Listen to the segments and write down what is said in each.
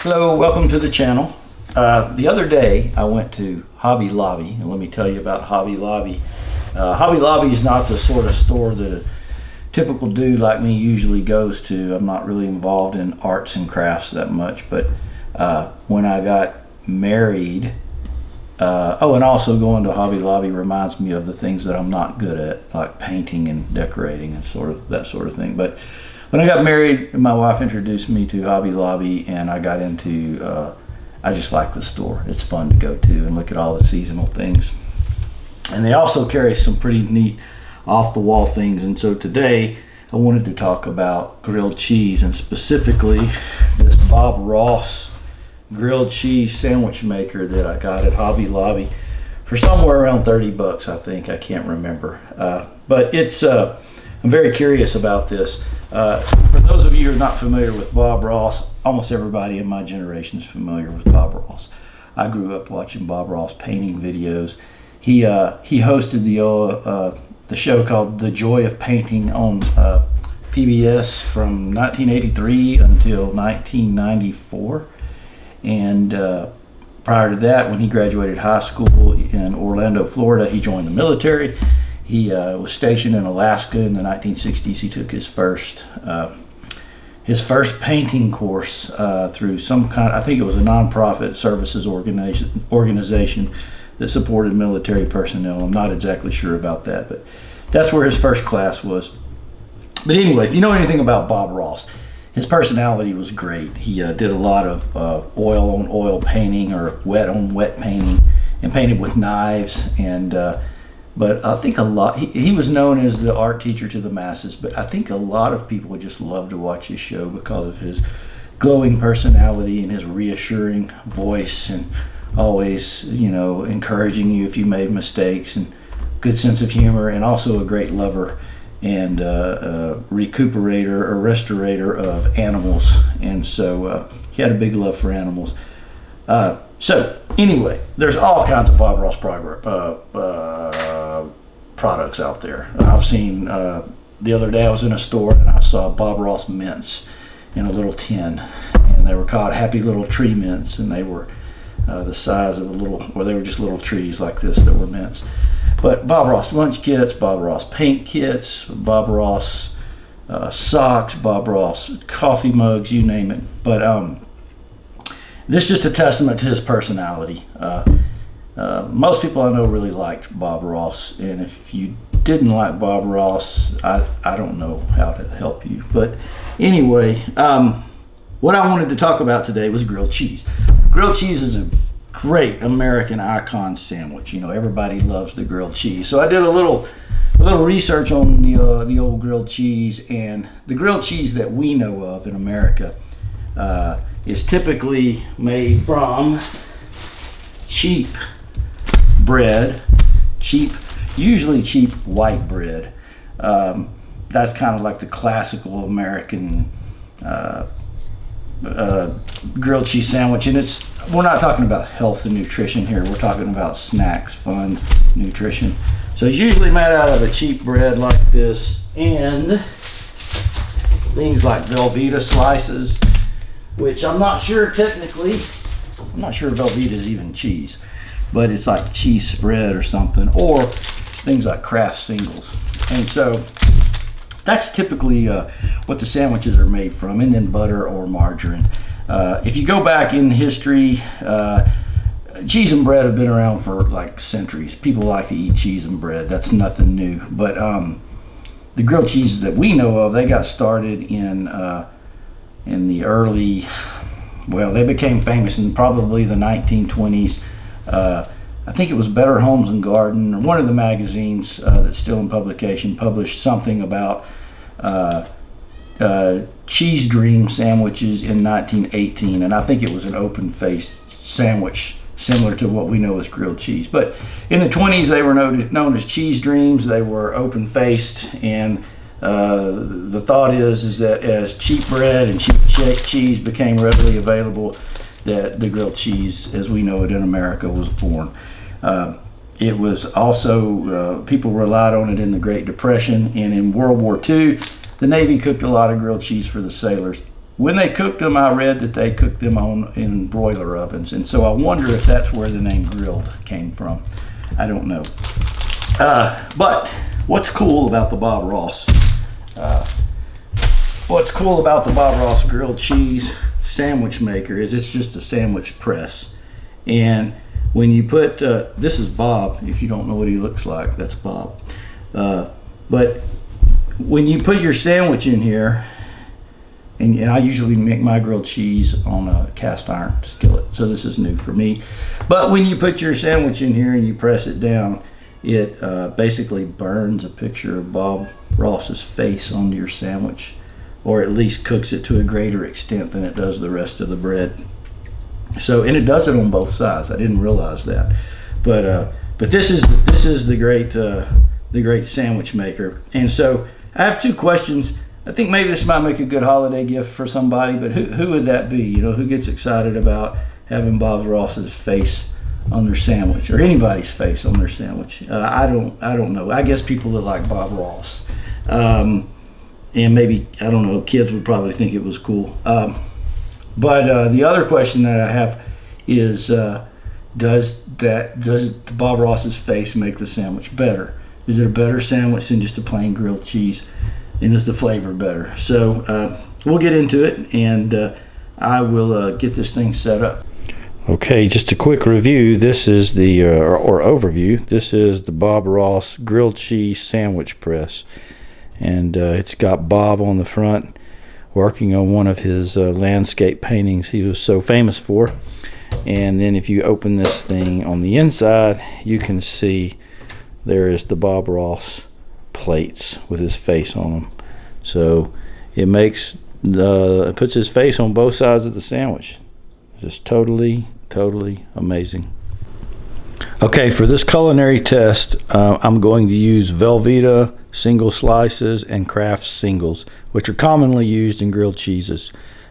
Hello, welcome to the channel. The other day I went to Hobby Lobby, and let me tell you about Hobby Lobby. Hobby Lobby is not the sort of store that a typical dude like me usually goes to. I'm not really involved in arts and crafts that much, but when I got married, and also going to Hobby Lobby reminds me of the things that I'm not good at, like painting and decorating and that sort of thing. But when I got married, my wife introduced me to Hobby Lobby, and I got into, I just like the store. It's fun to go to and look at all the seasonal things. And they also carry some pretty neat off-the-wall things. And so today, I wanted to talk about grilled cheese, and specifically this Bob Ross grilled cheese sandwich maker that I got at Hobby Lobby for somewhere around 30 bucks, I think. I can't remember. But it's, I'm very curious about this. For those of you who are not familiar with Bob Ross, almost everybody in my generation is familiar with Bob Ross. I grew up watching Bob Ross painting videos. He hosted the show called The Joy of Painting on PBS from 1983 until 1994. And prior to that, when he graduated high school in Orlando, Florida, he joined the military. He was stationed in Alaska in the 1960s. He took his first painting course through some kind, I think it was a nonprofit services organization that supported military personnel. I'm not exactly sure about that, but that's where his first class was. But anyway, if you know anything about Bob Ross, his personality was great. He did a lot of oil on oil painting or wet on wet painting, and painted with knives. And but I think he was known as the art teacher to the masses, but I think a lot of people just love to watch his show because of his glowing personality and his reassuring voice, and always, encouraging you if you made mistakes, and good sense of humor, and also a great lover and recuperator or restorator of animals. And so he had a big love for animals. So anyway, there's all kinds of Bob Ross products out there. I've seen, the other day I was in a store and I saw Bob Ross mints in a little tin, and they were called Happy Little Tree Mints, and they were the size of they were just little trees like this that were mints. But Bob Ross lunch kits, Bob Ross paint kits, Bob Ross socks, Bob Ross coffee mugs, you name it. But this is just a testament to his personality. Most people I know really liked Bob Ross, and if you didn't like Bob Ross, I don't know how to help you. But anyway, what I wanted to talk about today was grilled cheese. Grilled cheese is a great American icon sandwich. Everybody loves the grilled cheese. So I did a little research on the old grilled cheese, and the grilled cheese that we know of in America is typically made from cheap bread, usually cheap white bread. That's kind of like the classical American grilled cheese sandwich, and we're not talking about health and nutrition here. We're talking about snacks, fun, nutrition. So it's usually made out of a cheap bread like this, and things like Velveeta slices, which I'm not sure Velveeta is even cheese, but it's like cheese spread or something, or things like Kraft singles. And so that's typically what the sandwiches are made from, and then butter or margarine. If you go back in history, cheese and bread have been around for like centuries. People like to eat cheese and bread. That's nothing new. But the grilled cheeses that we know of, they got started in the early, they became famous in probably the 1920s. I think it was Better Homes and Garden, or one of the magazines that's still in publication, published something about cheese dream sandwiches in 1918, and I think it was an open-faced sandwich similar to what we know as grilled cheese. But in the 20s, they were known as cheese dreams. They were open-faced, and the thought is that as cheap bread and cheap cheese became readily available, that the grilled cheese as we know it in America was born. It was also, people relied on it in the Great Depression, and in World War II, the Navy cooked a lot of grilled cheese for the sailors. when they cooked them, I read that they cooked them in broiler ovens, and so I wonder if that's where the name grilled came from. I don't know. But what's cool about the Bob Ross? What's cool about the Bob Ross grilled cheese sandwich maker is it's just a sandwich press. And when you put, this is Bob, if you don't know what he looks like, that's Bob. But when you put your sandwich in here, and I usually make my grilled cheese on a cast iron skillet, so this is new for me. But when you put your sandwich in here and you press it down, it basically burns a picture of Bob Ross's face onto your sandwich, or at least cooks it to a greater extent than it does the rest of the bread. So, and it does it on both sides. I didn't realize that, but this is the great sandwich maker. And so I have two questions. I think maybe this might make a good holiday gift for somebody, but who would that be? You know, who gets excited about having Bob Ross's face on their sandwich, or anybody's face on their sandwich? I don't know. I guess people that like Bob Ross. And maybe, I don't know, kids would probably think it was cool. But the other question that I have is, does Bob Ross's face make the sandwich better? Is it a better sandwich than just a plain grilled cheese? And is the flavor better? So we'll get into it, and I will get this thing set up. Okay, just a quick review. This is the, or overview, this is the Bob Ross grilled cheese sandwich press. And it's got Bob on the front working on one of his landscape paintings he was so famous for. And then if you open this thing on the inside, you can see there is the Bob Ross plates with his face on them. So it puts his face on both sides of the sandwich. Just totally amazing. Okay, for this culinary test, I'm going to use Velveeta single slices and Kraft singles, which are commonly used in grilled cheeses.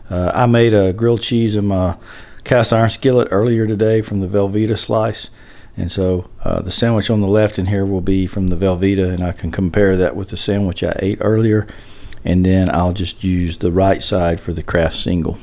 I made a grilled cheese in my cast iron skillet earlier today from the Velveeta slice, and so the sandwich on the left in here will be from the Velveeta, and I can compare that with the sandwich I ate earlier, and then I'll just use the right side for the Kraft single.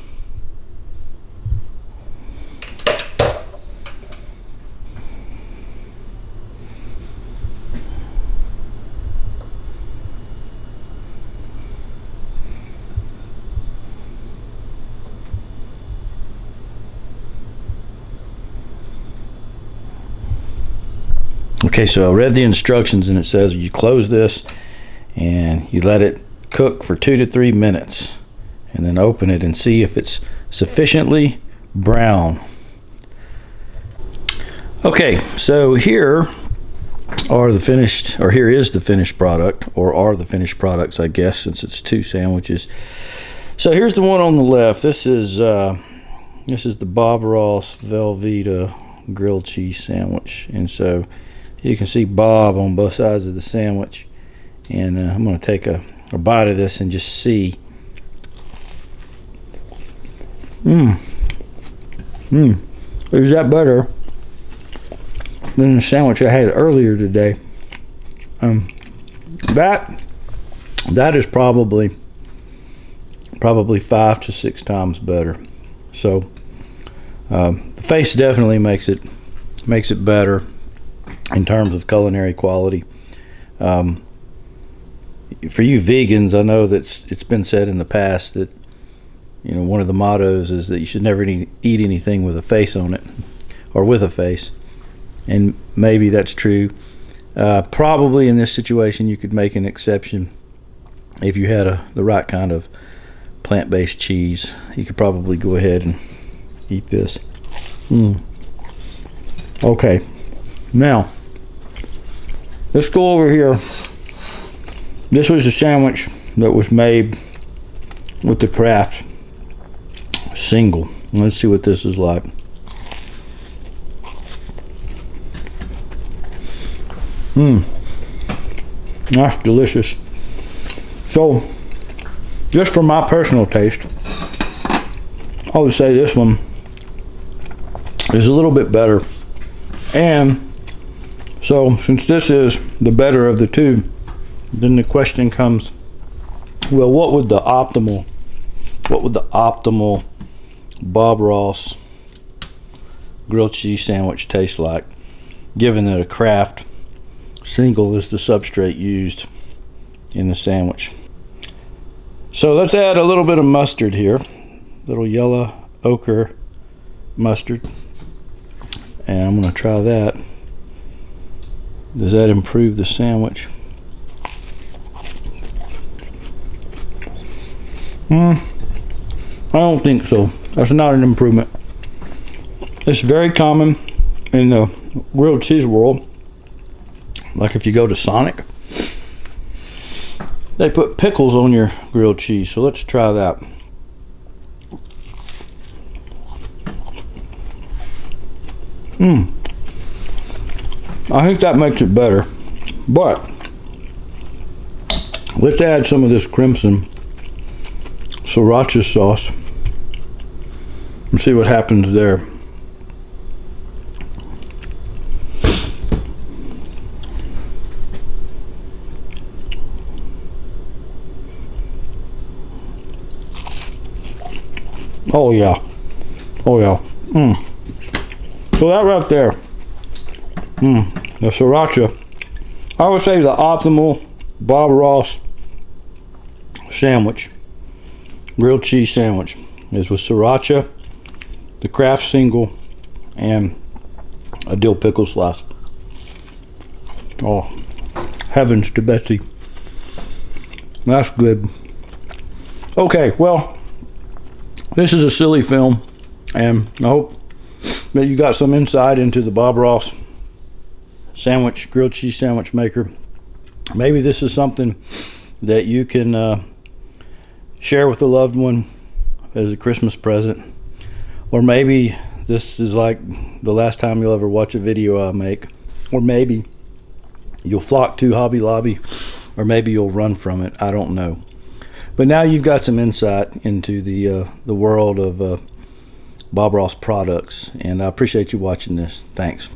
Okay, so I read the instructions, and it says you close this and you let it cook for 2 to 3 minutes, and then open it and see if it's sufficiently brown. Okay, so here are the finished, or here is the finished product, or are the finished products, I guess, since it's two sandwiches. So here's the one on the left. This is the Bob Ross Velveeta grilled cheese sandwich, and so you can see Bob on both sides of the sandwich. And I'm going to take a bite of this and just see. Is that better than the sandwich I had earlier today? That is probably 5 to 6 times better. So the face definitely makes it better in terms of culinary quality. For you vegans, I know that it's been said in the past that, you know, one of the mottos is that you should never eat anything with a face on it, or with a face, and maybe that's true. Probably in this situation you could make an exception if you had the right kind of plant-based cheese. You could probably go ahead and eat this. Okay, now let's go over here. This was a sandwich that was made with the Kraft single. Let's see what this is like. That's delicious. So, just for my personal taste, I would say this one is a little bit better. And so, since this is the better of the two, then the question comes, well, what would the optimal what would the optimal Bob Ross grilled cheese sandwich taste like, given that a Kraft single is the substrate used in the sandwich. So let's add a little bit of mustard here, little yellow ochre mustard, and I'm going to try that. Does that improve the sandwich? I don't think so. That's not an improvement. It's very common in the grilled cheese world. Like if you go to Sonic, they put pickles on your grilled cheese. So let's try that. I think that makes it better. But let's add some of this crimson sriracha sauce and see what happens there. Oh yeah, oh yeah. So that right there, the sriracha, I would say the optimal Bob Ross sandwich, grilled cheese sandwich, is with sriracha, the Kraft single, and a dill pickle slice. Oh, heavens to Betsy. That's good. Okay, well, this is a silly film, and I hope that you got some insight into the Bob Ross sandwich, grilled cheese sandwich maker. Maybe this is something that you can share with a loved one as a Christmas present, or maybe this is like the last time you'll ever watch a video I make, or maybe you'll flock to Hobby Lobby, or maybe you'll run from it. I don't know. But now you've got some insight into the world of Bob Ross products, and I appreciate you watching this. Thanks.